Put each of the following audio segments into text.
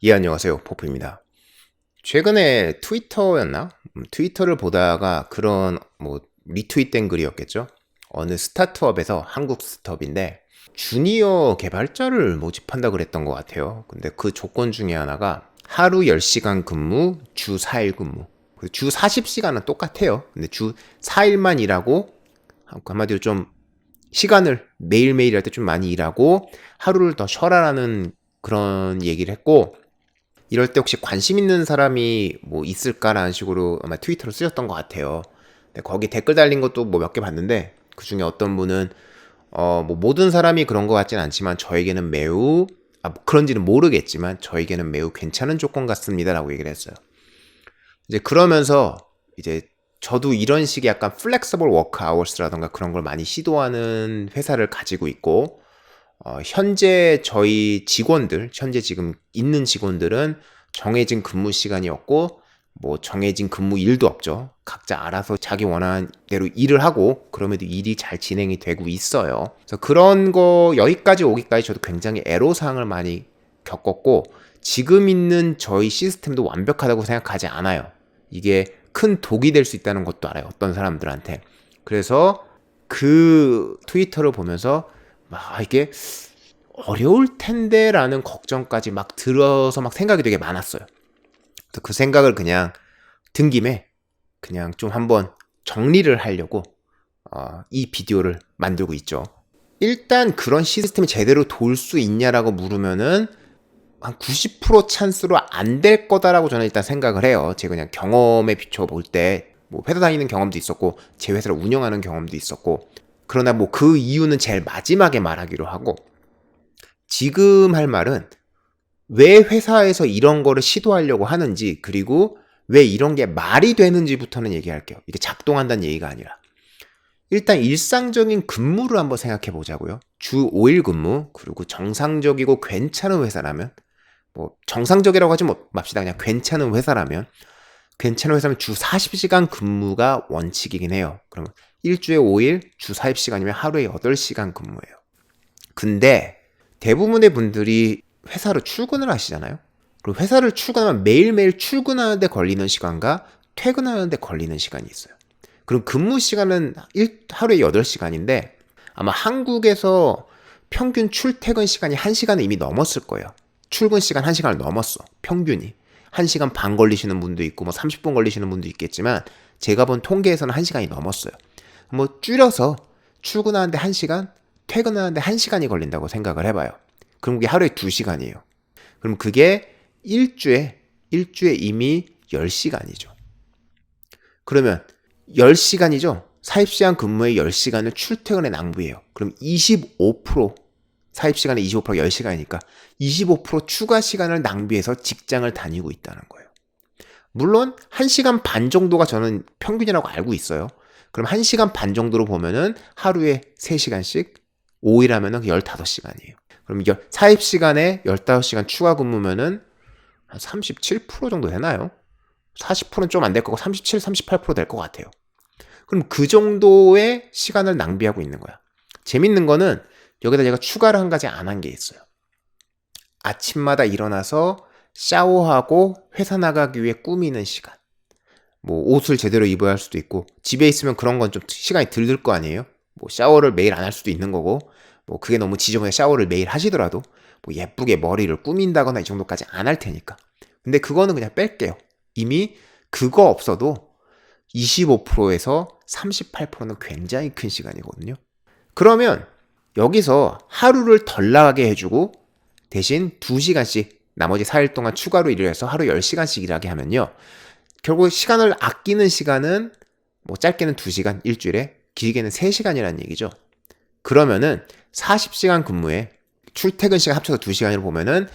예, 안녕하세요. 포프입니다. 최근에 트위터였나? 트위터를 보다가 그런 리트윗된 글이었겠죠? 어느 스타트업에서 한국 스타트업인데 주니어 개발자를 모집한다 그랬던 것 같아요. 근데 그 조건 중에 하나가 하루 10시간 근무, 주 4일 근무. 주 40시간은 똑같아요. 근데 주 4일만 일하고 한마디로 좀 시간을 매일매일 할 때 좀 많이 일하고 하루를 더 쉬어라라는 그런 얘기를 했고, 이럴 때 혹시 관심 있는 사람이 뭐 있을까라는 식으로 아마 트위터로 쓰였던 것 같아요. 근데 거기 댓글 달린 것도 뭐 몇 개 봤는데 그 중에 어떤 분은 뭐 모든 사람이 그런 것 같진 않지만 저에게는 매우 뭐 그런지는 모르겠지만 저에게는 매우 괜찮은 조건 같습니다라고 얘기를 했어요. 이제 그러면서 이제 저도 이런 식의 약간 플렉서블 워크 아워스라던가 그런 걸 많이 시도하는 회사를 가지고 있고, 현재 저희 직원들, 현재 지금 있는 직원들은 정해진 근무 시간이 없고, 뭐 정해진 근무 일도 없죠. 각자 알아서 자기 원하는 대로 일을 하고, 그럼에도 일이 잘 진행이 되고 있어요. 그래서 그런 거, 여기까지 오기까지 저도 굉장히 애로사항을 많이 겪었고, 지금 있는 저희 시스템도 완벽하다고 생각하지 않아요. 이게 큰 독이 될 수 있다는 것도 알아요. 어떤 사람들한테. 그래서 그 트위터를 보면서 이게 어려울 텐데라는 걱정까지 막 들어서 막 생각이 되게 많았어요. 그래서 그 생각을 그냥 든 김에 그냥 좀 한번 정리를 하려고 이 비디오를 만들고 있죠. 일단 그런 시스템이 제대로 돌 수 있냐라고 물으면은 한 90% 찬스로 안 될 거다라고 저는 일단 생각을 해요. 제가 그냥 경험에 비춰볼 때 뭐 회사 다니는 경험도 있었고 제 회사를 운영하는 경험도 있었고, 그러나 뭐 그 이유는 제일 마지막에 말하기로 하고, 지금 할 말은 왜 회사에서 이런 거를 시도하려고 하는지, 그리고 왜 이런 게 말이 되는지부터는 얘기할게요. 이게 작동한다는 얘기가 아니라. 일단 일상적인 근무를 한번 생각해 보자고요. 주 5일 근무, 그리고 정상적이고 괜찮은 회사라면, 뭐 정상적이라고 하지 맙시다. 그냥 괜찮은 회사면 주 40시간 근무가 원칙이긴 해요. 그러면 일주에 5일, 주 40시간이면 하루에 8시간 근무예요. 근데 대부분의 분들이 회사로 출근을 하시잖아요. 그리고 회사를 출근하면 매일매일 출근하는데 걸리는 시간과 퇴근하는데 걸리는 시간이 있어요. 그럼 근무 시간은 하루에 8시간인데 아마 한국에서 평균 출퇴근 시간이 1시간을 이미 넘었을 거예요. 출근 시간 1시간을 넘었어. 평균이. 1시간 반 걸리시는 분도 있고 뭐 30분 걸리시는 분도 있겠지만 제가 본 통계에서는 1시간이 넘었어요. 뭐 줄여서 출근하는데 1시간, 퇴근하는데 1시간이 걸린다고 생각을 해봐요. 그럼 그게 하루에 2시간이에요. 그럼 그게 일주에 이미 10시간이죠. 그러면 10시간이죠. 40시간 근무에 10시간을 출퇴근에 낭비해요. 그럼 25%, 40시간에 25%가 10시간이니까 25% 추가 시간을 낭비해서 직장을 다니고 있다는 거예요. 물론 1시간 반 정도가 저는 평균이라고 알고 있어요. 그럼 1시간 반 정도로 보면은 하루에 3시간씩 5일 하면은 15시간이에요. 그럼 40시간에 15시간 추가 근무면은 한 37% 정도 되나요? 40%는 좀 안 될 거고 37, 38%될 것 같아요. 그럼 그 정도의 시간을 낭비하고 있는 거야. 재밌는 거는 여기다 제가 추가를 한 가지 안 한 게 있어요. 아침마다 일어나서 샤워하고 회사 나가기 위해 꾸미는 시간. 뭐 옷을 제대로 입어야 할 수도 있고, 집에 있으면 그런 건 좀 시간이 덜 들 거 아니에요. 뭐 샤워를 매일 안 할 수도 있는 거고, 뭐 그게 너무 지저분해 샤워를 매일 하시더라도 뭐 예쁘게 머리를 꾸민다거나 이 정도까지 안 할 테니까. 근데 그거는 그냥 뺄게요. 이미 그거 없어도 25%에서 38%는 굉장히 큰 시간이거든요. 그러면 여기서 하루를 덜 나가게 해주고 대신 2시간씩 나머지 4일 동안 추가로 일을 해서 하루 10시간씩 일하게 하면요, 결국 시간을 아끼는 시간은 뭐 짧게는 2시간 일주일에, 길게는 3시간이라는 얘기죠. 그러면은 40시간 근무에 출퇴근 시간 합쳐서 2시간으로 보면은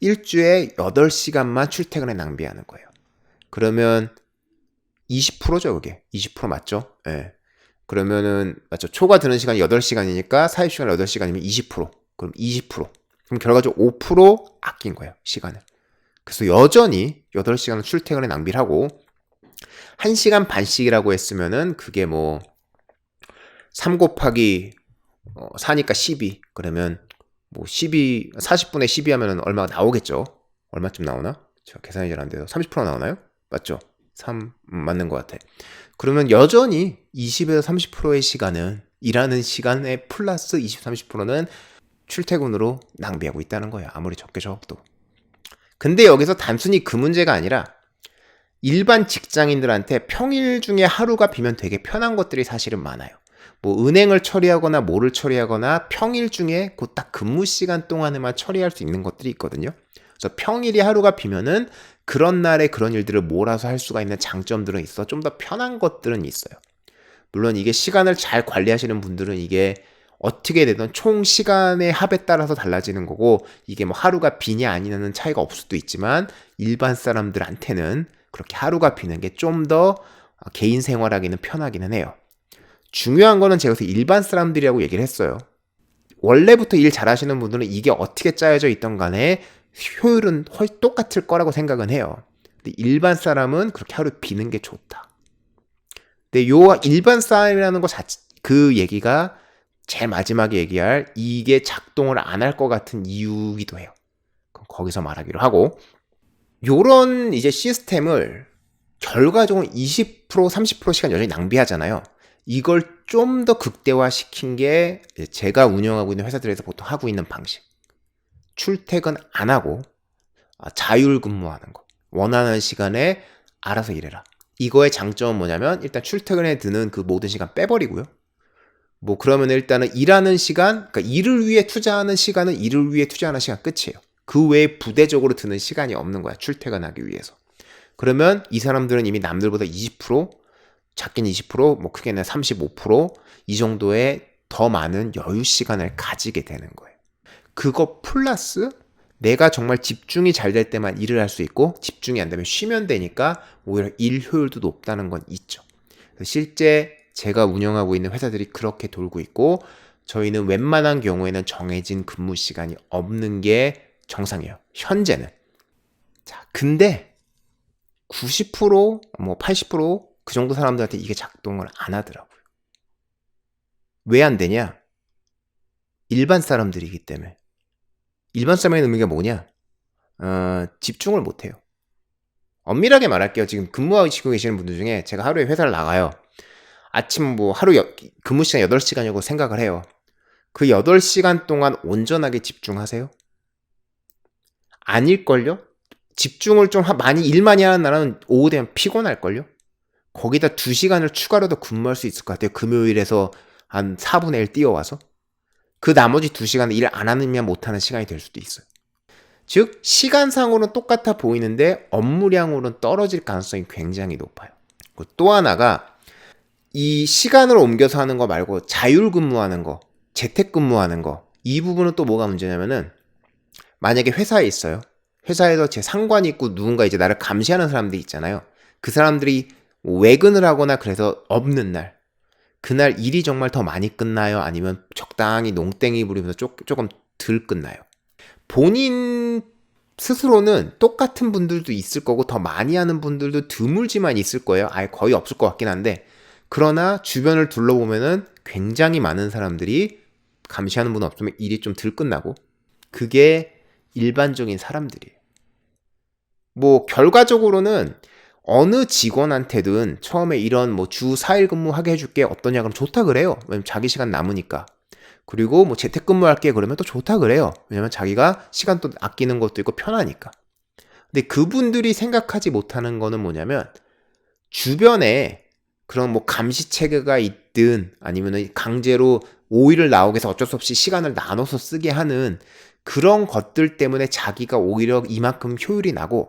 일주에 8시간만 출퇴근에 낭비하는 거예요. 그러면 20%죠, 그게. 20% 맞죠? 예. 네. 그러면은, 맞죠. 초과 드는 시간이 8시간이니까 40시간 8시간이면 20%. 그럼 20%. 그럼 결과적으로 5% 아낀 거예요, 시간을. 그래서 여전히 8시간을 출퇴근에 낭비를 하고 1시간 반씩이라고 했으면은 그게 뭐 3 곱하기 4니까 12. 그러면 뭐 40분에 12 하면은 얼마가 나오겠죠. 얼마쯤 나오나? 제가 계산이 잘 안 돼서 30% 나오나요? 맞죠? 3 맞는 것 같아. 그러면 여전히 20에서 30%의 시간은 일하는 시간에 플러스 20, 30%는 출퇴근으로 낭비하고 있다는 거예요. 아무리 적게 적어도. 근데 여기서 단순히 그 문제가 아니라 일반 직장인들한테 평일 중에 하루가 비면 되게 편한 것들이 사실은 많아요. 뭐 은행을 처리하거나 뭐를 처리하거나 평일 중에 그 딱 근무 시간 동안에만 처리할 수 있는 것들이 있거든요. 그래서 평일이 하루가 비면은 그런 날에 그런 일들을 몰아서 할 수가 있는 장점들은 있어. 좀 더 편한 것들은 있어요. 물론 이게 시간을 잘 관리하시는 분들은 이게 어떻게 되든 총 시간의 합에 따라서 달라지는 거고, 이게 뭐 하루가 비냐 아니냐는 차이가 없을 수도 있지만 일반 사람들한테는 그렇게 하루가 비는 게 좀 더 개인 생활하기는 편하기는 해요. 중요한 거는 제가 여기서 일반 사람들이라고 얘기를 했어요. 원래부터 일 잘하시는 분들은 이게 어떻게 짜여져 있던 간에 효율은 똑같을 거라고 생각은 해요. 근데 일반 사람은 그렇게 하루 비는 게 좋다. 근데 요 일반 사람이라는 거 그 얘기가 제일 마지막에 얘기할 이게 작동을 안 할 것 같은 이유기도 해요. 그럼 거기서 말하기로 하고, 요런 이제 시스템을 결과적으로 20% 30% 시간 여전히 낭비하잖아요. 이걸 좀 더 극대화시킨 게 제가 운영하고 있는 회사들에서 보통 하고 있는 방식. 출퇴근 안 하고 자율 근무하는 거. 원하는 시간에 알아서 일해라. 이거의 장점은 뭐냐면 일단 출퇴근에 드는 그 모든 시간 빼버리고요. 뭐 그러면 일단은 일하는 시간, 그러니까 일을 위해 투자하는 시간은 일을 위해 투자하는 시간 끝이에요. 그 외에 부대적으로 드는 시간이 없는 거야. 출퇴근하기 위해서. 그러면 이 사람들은 이미 남들보다 20%, 작긴 20%, 뭐 크게는 35%이 정도의 더 많은 여유 시간을 가지게 되는 거예요. 그거 플러스 내가 정말 집중이 잘 될 때만 일을 할 수 있고 집중이 안 되면 쉬면 되니까 오히려 일 효율도 높다는 건 있죠. 실제 제가 운영하고 있는 회사들이 그렇게 돌고 있고, 저희는 웬만한 경우에는 정해진 근무 시간이 없는 게 정상이에요. 현재는. 자, 근데 90%, 뭐 80% 그 정도 사람들한테 이게 작동을 안 하더라고요. 왜 안 되냐? 일반 사람들이기 때문에. 일반 사람의 의미가 뭐냐? 집중을 못 해요. 엄밀하게 말할게요. 지금 근무하시고 계시는 분들 중에 제가 하루에 회사를 나가요. 아침 뭐 하루 근무 시간 8시간이라고 생각을 해요. 그 8시간 동안 온전하게 집중하세요? 아닐걸요? 집중을 좀 많이 일 많이 하는 날은 오후 되면 피곤할걸요? 거기다 2시간을 추가로도 근무할 수 있을 것 같아요. 금요일에서 한 4분의 1 뛰어와서. 그 나머지 2시간은 일 안 하면 못하는 시간이 될 수도 있어요. 즉 시간상으로는 똑같아 보이는데 업무량으로는 떨어질 가능성이 굉장히 높아요. 또 하나가 이 시간을 옮겨서 하는 거 말고 자율 근무하는 거, 재택 근무하는 거, 이 부분은 또 뭐가 문제냐면은 만약에 회사에 있어요. 회사에서 제 상관이 있고 누군가 이제 나를 감시하는 사람들이 있잖아요. 그 사람들이 외근을 하거나 그래서 없는 날, 그날 일이 정말 더 많이 끝나요? 아니면 적당히 농땡이 부리면서 조금 덜 끝나요? 본인 스스로는 똑같은 분들도 있을 거고 더 많이 하는 분들도 드물지만 있을 거예요. 아예 거의 없을 것 같긴 한데, 그러나 주변을 둘러보면은 굉장히 많은 사람들이 감시하는 분 없으면 일이 좀 덜 끝나고, 그게 일반적인 사람들이에요. 뭐 결과적으로는 어느 직원한테든 처음에 이런 뭐 주 4일 근무하게 해줄게 어떠냐 그럼 좋다 그래요. 왜냐면 자기 시간 남으니까. 그리고 뭐 재택근무할게 그러면 또 좋다 그래요. 왜냐면 자기가 시간 또 아끼는 것도 있고 편하니까. 근데 그분들이 생각하지 못하는 거는 뭐냐면 주변에 그런 뭐 감시 체계가 있든 아니면은 강제로 5일을 나오게 해서 어쩔 수 없이 시간을 나눠서 쓰게 하는 그런 것들 때문에 자기가 오히려 이만큼 효율이 나고,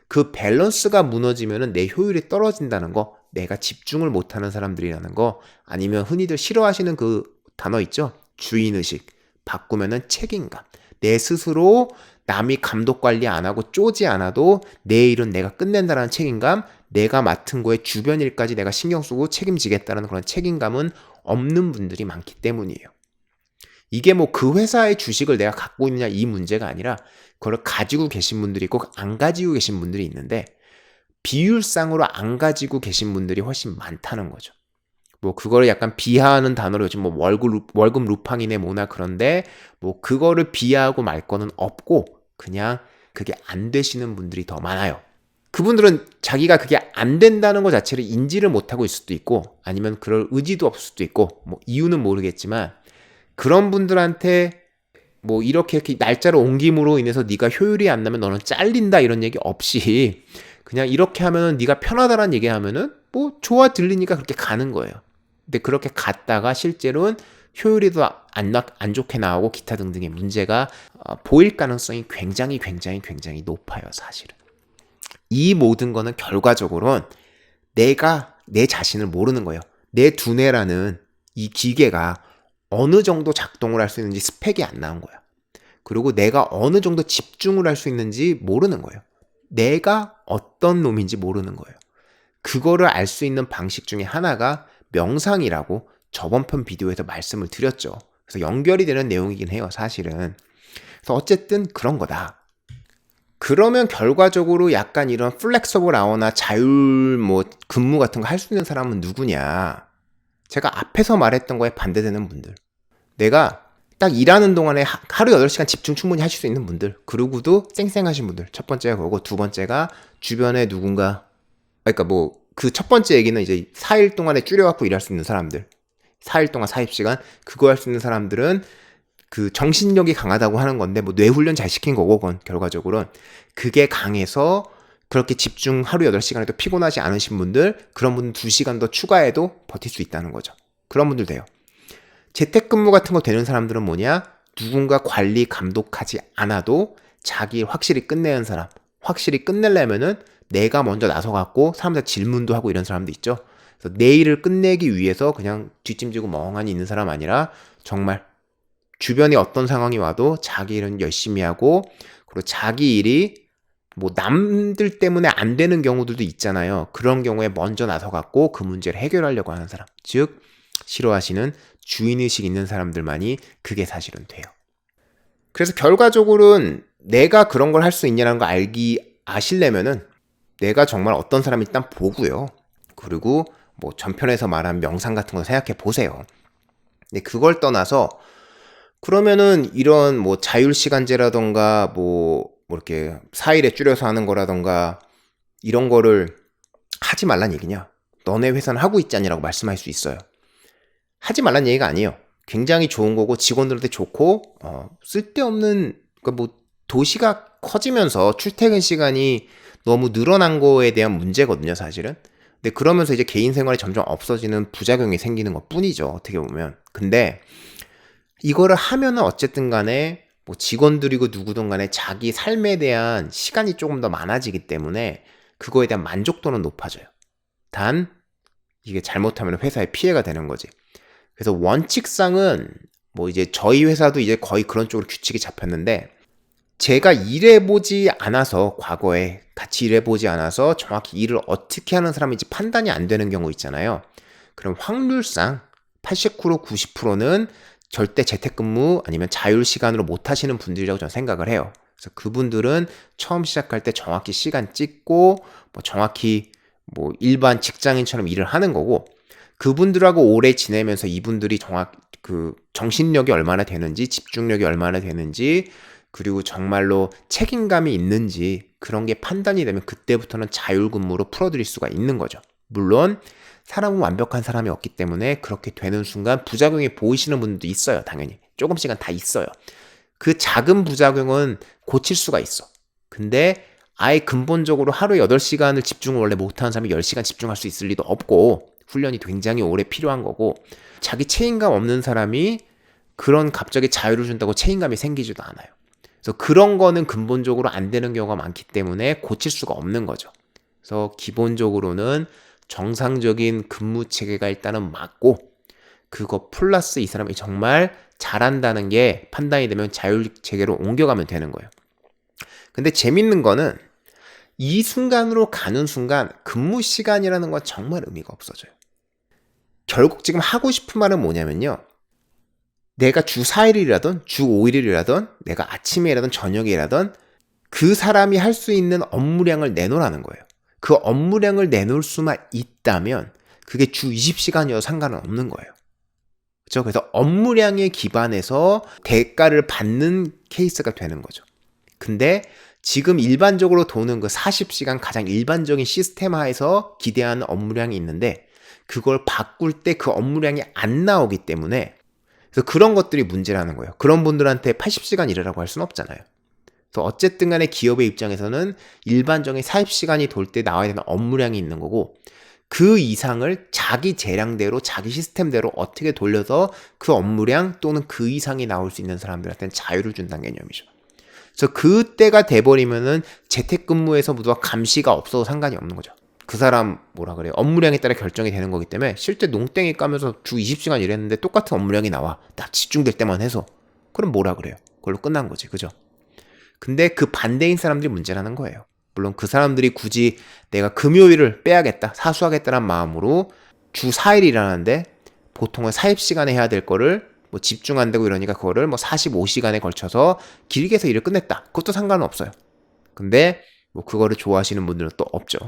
그 밸런스가 무너지면은 내 효율이 떨어진다는 거, 내가 집중을 못하는 사람들이라는 거, 아니면 흔히들 싫어하시는 그 단어 있죠? 주인의식. 바꾸면은 책임감. 내 스스로 남이 감독 관리 안 하고 쪼지 않아도 내 일은 내가 끝낸다는 책임감, 내가 맡은 거에 주변 일까지 내가 신경 쓰고 책임지겠다는 그런 책임감은 없는 분들이 많기 때문이에요. 이게 뭐 그 회사의 주식을 내가 갖고 있느냐 이 문제가 아니라 그걸 가지고 계신 분들이 있고 안 가지고 계신 분들이 있는데, 비율상으로 안 가지고 계신 분들이 훨씬 많다는 거죠. 뭐 그거를 약간 비하하는 단어로 요즘 뭐 월급 루팡이네 뭐나 그런데, 뭐 그거를 비하하고 말 거는 없고 그냥 그게 안 되시는 분들이 더 많아요. 그분들은 자기가 그게 안 된다는 것 자체를 인지를 못하고 있을 수도 있고 아니면 그럴 의지도 없을 수도 있고 뭐 이유는 모르겠지만 그런 분들한테 뭐 이렇게 날짜를 옮김으로 인해서 네가 효율이 안 나면 너는 잘린다 이런 얘기 없이 그냥 이렇게 하면은 네가 편하다라는 얘기 하면은 뭐 좋아 들리니까 그렇게 가는 거예요. 근데 그렇게 갔다가 실제로는 효율이 더 안 좋게 나오고 기타 등등의 문제가 보일 가능성이 굉장히 높아요, 사실은. 이 모든 거는 결과적으로는 내가 내 자신을 모르는 거예요. 내 두뇌라는 이 기계가 어느 정도 작동을 할 수 있는지 스펙이 안 나온 거야. 그리고 내가 어느 정도 집중을 할 수 있는지 모르는 거예요. 내가 어떤 놈인지 모르는 거예요. 그거를 알 수 있는 방식 중에 하나가 명상이라고 저번 편 비디오에서 말씀을 드렸죠. 그래서 연결이 되는 내용이긴 해요, 사실은. 그래서 어쨌든 그런 거다. 그러면 결과적으로 약간 이런 플렉서블 아워나 자율 뭐 근무 같은 거 할 수 있는 사람은 누구냐? 제가 앞에서 말했던 거에 반대되는 분들. 내가 딱 일하는 동안에 하루 8시간 집중 충분히 하실 수 있는 분들. 그러고도 쌩쌩하신 분들. 첫 번째가 그거고 두 번째가 주변에 누군가 그러니까 뭐 그 첫 번째 얘기는 이제 4일 동안에 줄여갖고 일할 수 있는 사람들. 4일 동안 40시간 그거 할 수 있는 사람들은 그 정신력이 강하다고 하는 건데 뭐 뇌훈련 잘 시킨 거고 그건 결과적으로는 그게 강해서 그렇게 집중 하루 8시간에도 피곤하지 않으신 분들 그런 분들 2시간 더 추가해도 버틸 수 있다는 거죠. 그런 분들 돼요. 재택근무 같은 거 되는 사람들은 뭐냐? 누군가 관리 감독하지 않아도 자기 확실히 끝내는 사람. 확실히 끝내려면은 내가 먼저 나서갖고 사람들 질문도 하고 이런 사람도 있죠. 그래서 내 일을 끝내기 위해서 그냥 뒷짐지고 멍하니 있는 사람 아니라 정말 주변에 어떤 상황이 와도 자기 일은 열심히 하고 그리고 자기 일이 뭐 남들 때문에 안 되는 경우들도 있잖아요. 그런 경우에 먼저 나서갖고 그 문제를 해결하려고 하는 사람. 즉 싫어하시는 주인의식 있는 사람들만이 그게 사실은 돼요. 그래서 결과적으로는 내가 그런 걸 할 수 있냐는 거 아시려면은 내가 정말 어떤 사람이 일단 보고요. 그리고 뭐 전편에서 말한 명상 같은 거 생각해 보세요. 근데 그걸 떠나서 그러면은 이런 뭐 자율시간제라던가 뭐 이렇게 4일에 줄여서 하는 거라던가 이런 거를 하지 말란 얘기냐? 너네 회사는 하고 있지 않냐라고 말씀할 수 있어요. 하지 말란 얘기가 아니에요. 굉장히 좋은 거고 직원들한테 좋고 쓸데없는 그러니까 뭐 도시가 커지면서 출퇴근 시간이 너무 늘어난 거에 대한 문제거든요, 사실은. 근데 그러면서 이제 개인 생활이 점점 없어지는 부작용이 생기는 것 뿐이죠, 어떻게 보면. 근데 이거를 하면은 어쨌든 간에 뭐 직원들이고 누구든 간에 자기 삶에 대한 시간이 조금 더 많아지기 때문에 그거에 대한 만족도는 높아져요. 단 이게 잘못하면 회사에 피해가 되는 거지. 그래서 원칙상은 뭐 이제 저희 회사도 이제 거의 그런 쪽으로 규칙이 잡혔는데 제가 일해보지 않아서 과거에 같이 일해보지 않아서 정확히 일을 어떻게 하는 사람인지 판단이 안 되는 경우 있잖아요. 그럼 확률상 80% 90%는 절대 재택근무 아니면 자율시간으로 못 하시는 분들이라고 저는 생각을 해요. 그래서 그분들은 처음 시작할 때 정확히 시간 찍고 뭐 정확히 뭐 일반 직장인처럼 일을 하는 거고 그분들하고 오래 지내면서 이분들이 그 정신력이 얼마나 되는지 집중력이 얼마나 되는지 그리고 정말로 책임감이 있는지 그런 게 판단이 되면 그때부터는 자율근무로 풀어드릴 수가 있는 거죠. 물론 사람은 완벽한 사람이 없기 때문에 그렇게 되는 순간 부작용이 보이시는 분들도 있어요. 당연히 조금씩은 다 있어요. 그 작은 부작용은 고칠 수가 있어. 근데 아예 근본적으로 하루에 8시간을 집중을 원래 못하는 사람이 10시간 집중할 수 있을 리도 없고 훈련이 굉장히 오래 필요한 거고 자기 책임감 없는 사람이 그런 갑자기 자유를 준다고 책임감이 생기지도 않아요. 그래서 그런 거는 근본적으로 안 되는 경우가 많기 때문에 고칠 수가 없는 거죠. 그래서 기본적으로는 정상적인 근무 체계가 일단은 맞고 그거 플러스 이 사람이 정말 잘한다는 게 판단이 되면 자율 체계로 옮겨가면 되는 거예요. 근데 재밌는 거는 이 순간으로 가는 순간 근무 시간이라는 건 정말 의미가 없어져요. 결국 지금 하고 싶은 말은 뭐냐면요. 내가 주 4일이라든 주 5일이라든 내가 아침에 일하든 저녁에 일하든 그 사람이 할 수 있는 업무량을 내놓으라는 거예요. 그 업무량을 내놓을 수만 있다면 그게 주 20시간이어도 상관은 없는 거예요. 그렇죠? 그래서 업무량에 기반해서 대가를 받는 케이스가 되는 거죠. 근데 지금 일반적으로 도는 그 40시간 가장 일반적인 시스템 하에서 기대하는 업무량이 있는데 그걸 바꿀 때 그 업무량이 안 나오기 때문에 그래서 그런 것들이 문제라는 거예요. 그런 분들한테 80시간 일하라고 할 수는 없잖아요. 그래서 어쨌든 간에 기업의 입장에서는 일반적인 40시간이 돌 때 나와야 되는 업무량이 있는 거고 그 이상을 자기 재량대로 자기 시스템대로 어떻게 돌려서 그 업무량 또는 그 이상이 나올 수 있는 사람들한테는 자유를 준다는 개념이죠. 그래서 그때가 돼버리면은 재택근무에서 모두 감시가 없어도 상관이 없는 거죠. 그 사람 뭐라 그래요? 업무량에 따라 결정이 되는 거기 때문에 실제 농땡이 까면서 주 20시간 일했는데 똑같은 업무량이 나와. 딱 집중될 때만 해서. 그럼 뭐라 그래요? 그걸로 끝난 거지. 그죠? 근데 그 반대인 사람들이 문제라는 거예요. 물론 그 사람들이 굳이 내가 금요일을 빼야겠다, 사수하겠다는 마음으로 주 4일 일하는데 보통은 40시간에 해야 될 거를 뭐 집중 안 되고 이러니까 그거를 뭐 45시간에 걸쳐서 길게 해서 일을 끝냈다. 그것도 상관은 없어요. 근데 뭐 그거를 좋아하시는 분들은 또 없죠.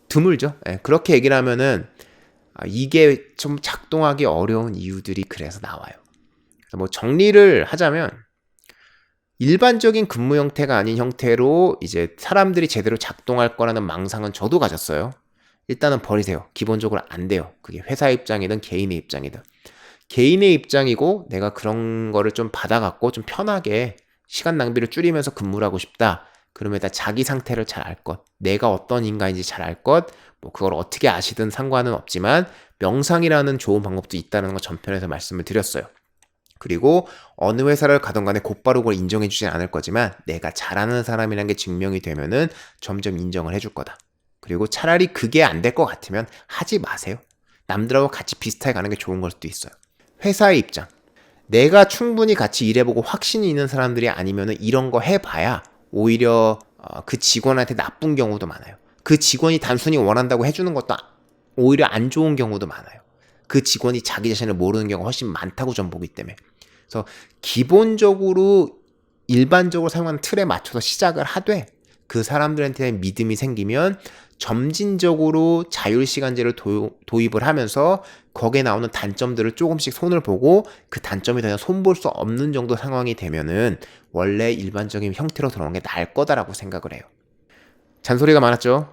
드물죠. 예, 그렇게 얘기를 하면은 이게 좀 작동하기 어려운 이유들이 그래서 나와요. 그래서 뭐 정리를 하자면 일반적인 근무 형태가 아닌 형태로 이제 사람들이 제대로 작동할 거라는 망상은 저도 가졌어요. 일단은 버리세요. 기본적으로 안 돼요. 그게 회사 입장이든 개인의 입장이든. 개인의 입장이고 내가 그런 거를 좀 받아갖고 좀 편하게 시간 낭비를 줄이면서 근무를 하고 싶다. 그러면 일단 자기 상태를 잘 알 것, 내가 어떤 인간인지 잘 알 것, 뭐 그걸 어떻게 아시든 상관은 없지만 명상이라는 좋은 방법도 있다는 거 전편에서 말씀을 드렸어요. 그리고 어느 회사를 가던 간에 곧바로 그걸 인정해 주진 않을 거지만 내가 잘하는 사람이라는 게 증명이 되면은 점점 인정을 해줄 거다. 그리고 차라리 그게 안 될 것 같으면 하지 마세요. 남들하고 같이 비슷하게 가는 게 좋은 걸 수도 있어요. 회사의 입장. 내가 충분히 같이 일해보고 확신이 있는 사람들이 아니면은 이런 거 해봐야 오히려 그 직원한테 나쁜 경우도 많아요. 그 직원이 단순히 원한다고 해주는 것도 오히려 안 좋은 경우도 많아요. 그 직원이 자기 자신을 모르는 경우가 훨씬 많다고 전 보기 때문에. 그래서 기본적으로 일반적으로 사용하는 틀에 맞춰서 시작을 하되 그 사람들한테 믿음이 생기면 점진적으로 자율시간제를 도입을 하면서 거기에 나오는 단점들을 조금씩 손을 보고 그 단점이 더 이상 손볼 수 없는 정도 상황이 되면은 원래 일반적인 형태로 들어오는 게 나을 거다라고 생각을 해요. 잔소리가 많았죠?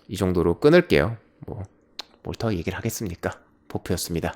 이 정도로 끊을게요. 뭘 더 얘기를 하겠습니까? 보프였습니다.